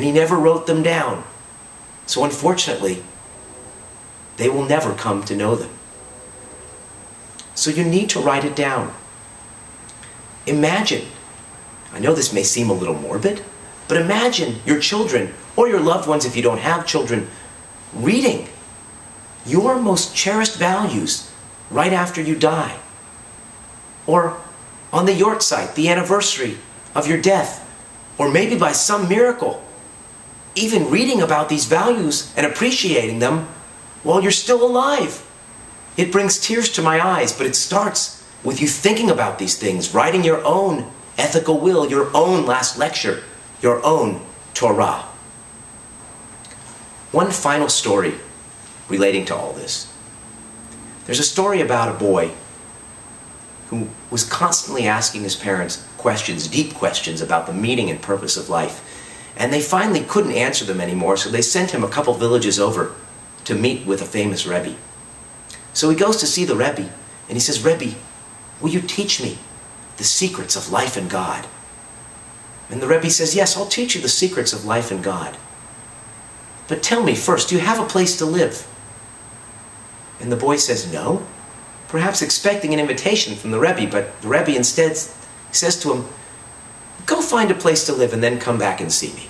and he never wrote them down. So unfortunately, they will never come to know them. So you need to write it down. Imagine, I know this may seem a little morbid, but imagine your children, or your loved ones if you don't have children, reading your most cherished values right after you die. Or on the yahrzeit, the anniversary of your death. Or maybe by some miracle, even reading about these values and appreciating them while you're still alive. It brings tears to my eyes, but it starts with you thinking about these things, writing your own ethical will, your own last lecture, your own Torah. One final story relating to all this. There's a story about a boy who was constantly asking his parents questions, deep questions about the meaning and purpose of life. And they finally couldn't answer them anymore, so they sent him a couple villages over to meet with a famous Rebbe. So he goes to see the Rebbe, and he says, Rebbe, will you teach me the secrets of life and God? And the Rebbe says, yes, I'll teach you the secrets of life and God. But tell me first, do you have a place to live? And the boy says, no, perhaps expecting an invitation from the Rebbe, but the Rebbe instead says to him, go find a place to live and then come back and see me.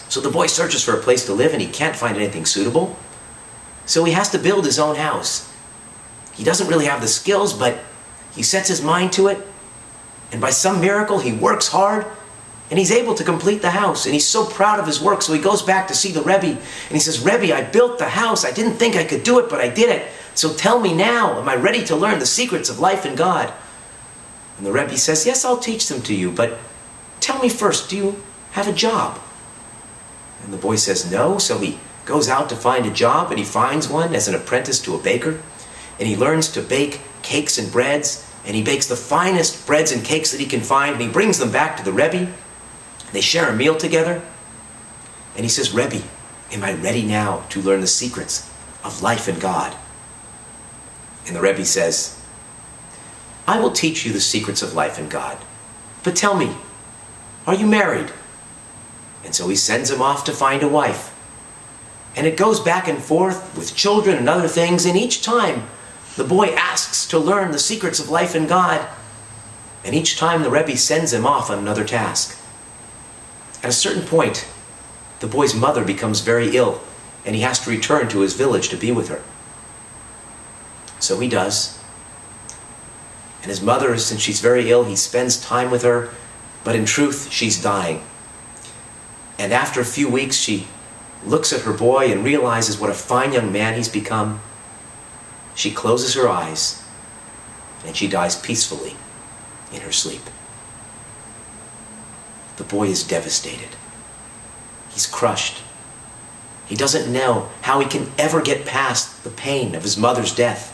So the boy searches for a place to live and he can't find anything suitable. So he has to build his own house. He doesn't really have the skills, but he sets his mind to it. And by some miracle, he works hard and he's able to complete the house. And he's so proud of his work, so he goes back to see the Rebbe. And he says, Rebbe, I built the house. I didn't think I could do it, but I did it. So tell me now, am I ready to learn the secrets of life and God? And the Rebbe says, yes, I'll teach them to you, but tell me first, do you have a job? And the boy says, no. So he goes out to find a job, and he finds one as an apprentice to a baker. And he learns to bake cakes and breads, and he bakes the finest breads and cakes that he can find, and he brings them back to the Rebbe. They share a meal together, and he says, Rebbe, am I ready now to learn the secrets of life and God? And the Rebbe says, I will teach you the secrets of life and God, but tell me, are you married? And so he sends him off to find a wife. And it goes back and forth with children and other things, and each time the boy asks to learn the secrets of life and God, and each time the Rebbe sends him off on another task. At a certain point, the boy's mother becomes very ill, and he has to return to his village to be with her. So he does. And his mother, since she's very ill, he spends time with her, but in truth, she's dying. And after a few weeks, she looks at her boy and realizes what a fine young man he's become. She closes her eyes, and she dies peacefully in her sleep. The boy is devastated. He's crushed. He doesn't know how he can ever get past the pain of his mother's death.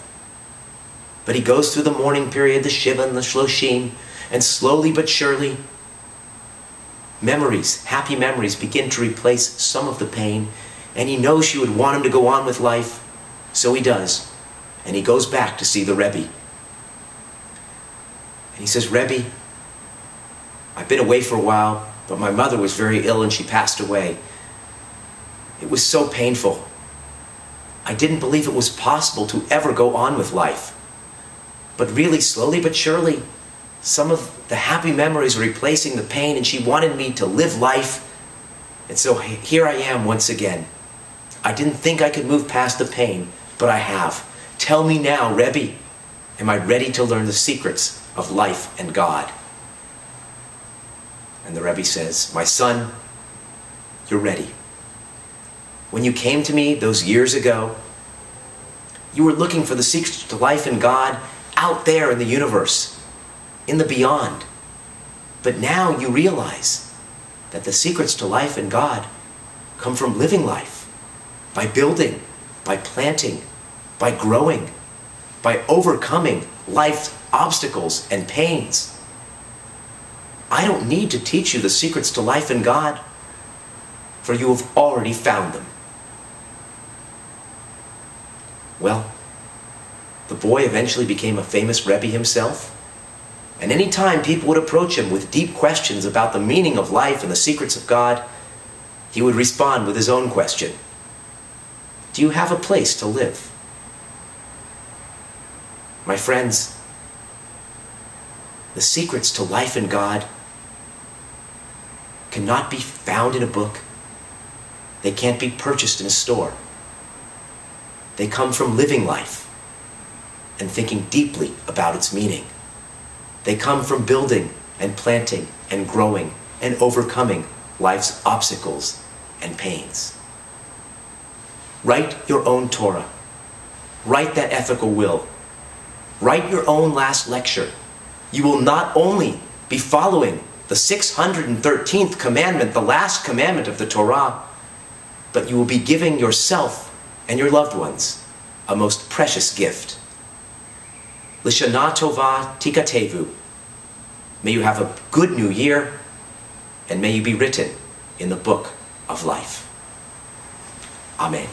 But he goes through the mourning period, the Shiva and the Shloshim, and slowly but surely, memories, happy memories, begin to replace some of the pain, and he knows she would want him to go on with life, so he does. And he goes back to see the Rebbe. And he says, Rebbe, I've been away for a while, but my mother was very ill and she passed away. It was so painful. I didn't believe it was possible to ever go on with life. But really, slowly but surely, some of the happy memories were replacing the pain, and she wanted me to live life. And so here I am once again. I didn't think I could move past the pain, but I have. Tell me now, Rebbe, am I ready to learn the secrets of life and God? And the Rebbe says, my son, you're ready. When you came to me those years ago, you were looking for the secrets to life and God out there in the universe, in the beyond. But now you realize that the secrets to life and God come from living life, by building, by planting, by growing, by overcoming life's obstacles and pains. I don't need to teach you the secrets to life and God, for you have already found them. Well, the boy eventually became a famous Rebbe himself, and any time people would approach him with deep questions about the meaning of life and the secrets of God, he would respond with his own question. Do you have a place to live? My friends, the secrets to life in God cannot be found in a book. They can't be purchased in a store. They come from living life and thinking deeply about its meaning. They come from building and planting and growing and overcoming life's obstacles and pains. Write your own Torah. Write that ethical will. Write your own last lecture. You will not only be following the 613th commandment, the last commandment of the Torah, but you will be giving yourself and your loved ones a most precious gift. L'shana tova tikatevu. May you have a good new year, and may you be written in the book of life. Amen.